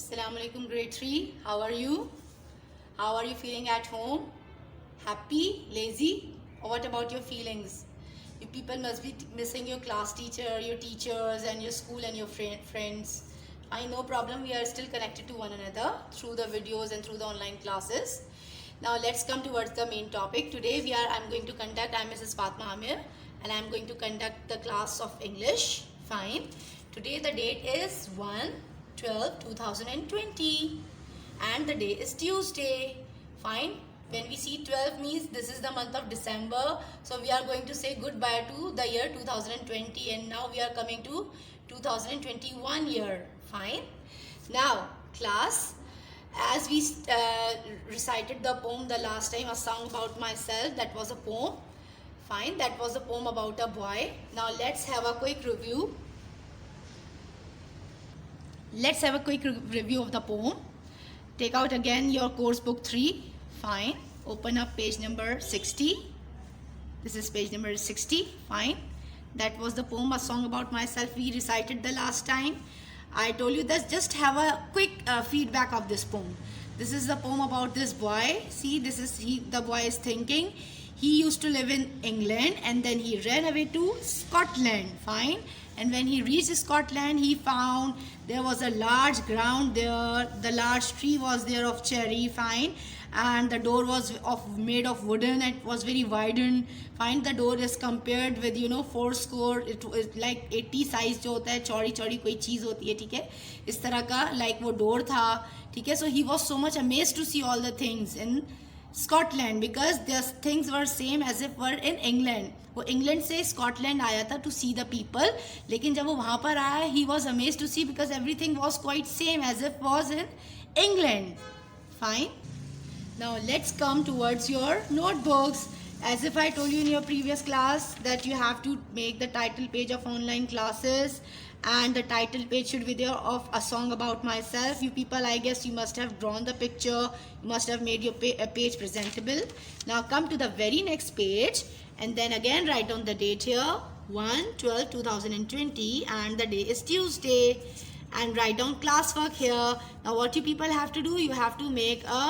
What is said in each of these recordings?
Assalamu alaikum grade 3. How are you? How are you feeling at home? Happy? Lazy? Or what about your feelings? You people must be missing your class teacher, your teachers and your school and your friends. No problem. We are still connected to one another through the videos and through the online classes. Now let's come towards the main topic. Today I'm going to conduct, I'm Mrs. Fatma Amir and I'm going to conduct the class of English. Fine. Today the date is 1/12/2020 and the day is Tuesday. Fine. When we see 12 means this is the month of December. So we are going to say goodbye to the year 2020 and now we are coming to 2021 year. Fine. Now class, as we recited the poem the last time, A Song About Myself, that was a poem. Fine, that was a poem about a boy. Now let's have a quick review. Let's have a quick review of the poem. Take out again your course book 3. Fine. Open up page number 60. This is page number 60. Fine. That was the poem, A Song About Myself. We recited the last time. I told you that just have a quick feedback of this poem. This is the poem about this boy. See, this is the boy is thinking. He used to live in England and then he ran away to Scotland. Fine. And when he reached Scotland, he found there was a large ground there. The large tree was there of cherry. Fine. And the door was made of wooden. It was very widened. Fine. The door is compared with 4 it was like 80 size जो होता है, चौड़ी चौड़ी कोई चीज होती है, ठीक है, इस तरह का like वो door था, ठीक है. So he was so much amazed to see all the things in Scotland because the things were same as if were in England. वो इंग्लैंड से स्कॉटलैंड आया था to see the people, लेकिन जब वो वहाँ पर आया he was amazed to see because everything was quite same as if was in England. Fine. Now let's come towards your notebooks. As if I told you in your previous class that you have to make the title page of online classes and the title page should be there of A Song About Myself. You people, I guess you must have drawn the picture, you must have made your page presentable. Now come to the very next page and then again write down the date here, 1/12/2020 and the day is Tuesday, and write down classwork here. Now what you people have to do, you have to make a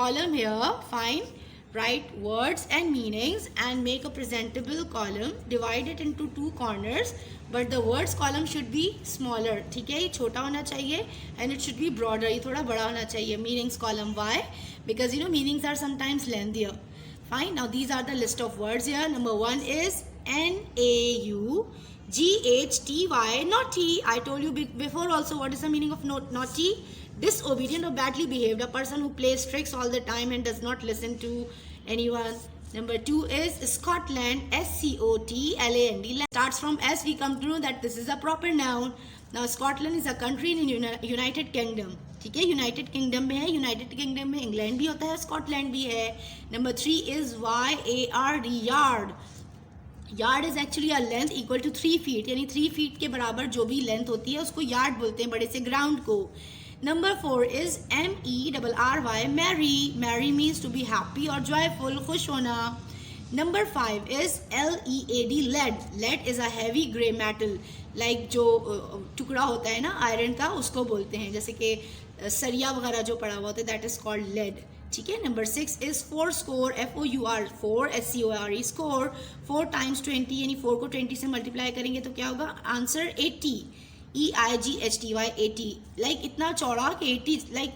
column here. Fine. Write words and meanings and make a presentable column. Divide it into 2 corners, but the words column should be smaller. ठीक है, ये छोटा होना चाहिए and it should be broader. ये थोड़ा बड़ा होना चाहिए. Meanings column. Why? Because meanings are sometimes lengthier. Fine. Now these are the list of words here. Number 1 is NAUGHTY, naughty. I told you before also what is the meaning of naughty? Disobedient or badly behaved, a person who plays tricks all the time and does not listen to anyone. Number 2 is Scotland, SCOTLAND. Starts from S. We come to know that this is a proper noun. Now Scotland is a country in United Kingdom. ठीक है, United kingdom में है. United kingdom में England भी होता है, Scotland भी है. Number 3 is YARD, yard. Yard is actually a length equal to 3 feet, यानी 3 फीट के बराबर जो भी लेंथ होती है उसको यार्ड बोलते हैं, बड़े से ग्राउंड को. Number 4 is MERRY, merry. Merry means to be happy or joyful, खुश होना. Number 5 is LEAD, lead. Lead is a heavy grey metal. Like जो टुकड़ा होता है ना आयरन का, उसको बोलते हैं, जैसे कि सरिया वगैरह जो पड़ा हुआ होता है, that is called lead. ठीक है. Number 6 is 4 score, FOUR, 4 SCORE, score. 4 times 20 यानी 4 को 20 से मल्टीप्लाई करेंगे तो क्या होगा, आंसर 80. EIGHTY, 80. लाइक इतना चौड़ा कि 80 लाइक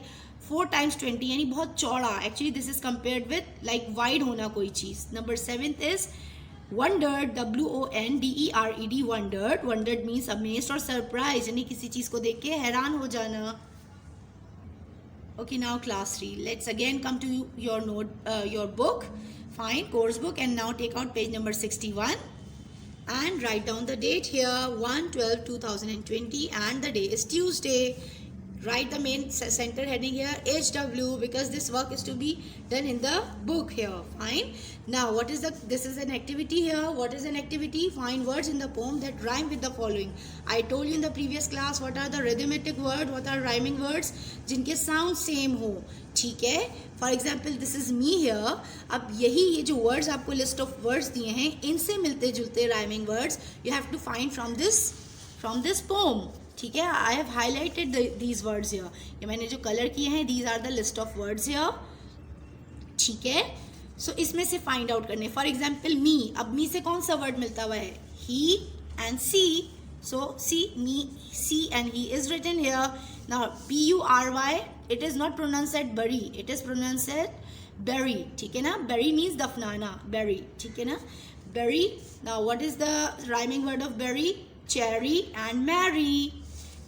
4 times 20 यानी बहुत चौड़ा. Actually this is compared with like wide होना कोई चीज. Number 7 is wondered, WONDERED, wondered. Wondered means amazed or surprised, यानी किसी चीज को देख के हैरान हो जाना. Okay, now class 3. Let's again come to your your book. Fine, course book, and now take out page number 61. And write down the date here, 1/12/2020 and the day is Tuesday. Write the main center heading here, HW, because this work is to be done in the book here. Fine. Now what is this is an activity here. What is an activity? Find words in the poem that rhyme with the following. I told you in the previous class what are the rhythmic words, what are rhyming words, जिनके sound same हो. ठीक है. For example this is me here. अब ये जो words आपको list of words दिए हैं, इनसे मिलते जुलते rhyming words you have to find from this poem. ठीक है, I have highlighted these words here, ये मैंने जो कलर किए हैं, these are the list of words here, ठीक है। सो इसमें से फाइंड आउट करने, फॉर एग्जाम्पल मी, अब मी से कौन सा वर्ड मिलता हुआ है, he and sea, so sea, me, sea and he is written here. Now P-U-R-Y, it is not pronounced बरी, इट इज प्रोनाउंस्ड बेरी, ठीक है ना, बेरी मीन्स दफनाना, बेरी, ठीक है ना, berry. Now what is the rhyming word of berry, cherry and merry,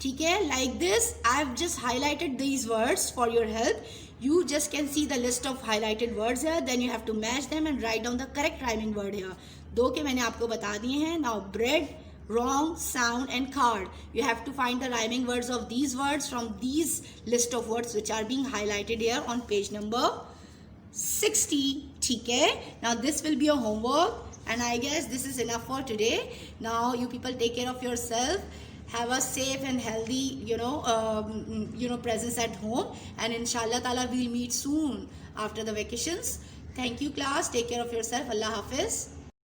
ठीक है। Like this I have just highlighted these words for your help, you just can see the list of highlighted words here, then you have to match them and write down the correct rhyming word here. दो के मैंने आपको बता दिए हैं. Now bread, wrong, sound and card, you have to find the rhyming words of these words from these list of words which are being highlighted here on page number 60. ठीक है, now this will be a homework and I guess this is enough for today. Now you people take care of yourself, have a safe and healthy presence at home, and inshallah ta'ala we'll meet soon after the vacations. Thank you class, take care of yourself. Allah Hafiz.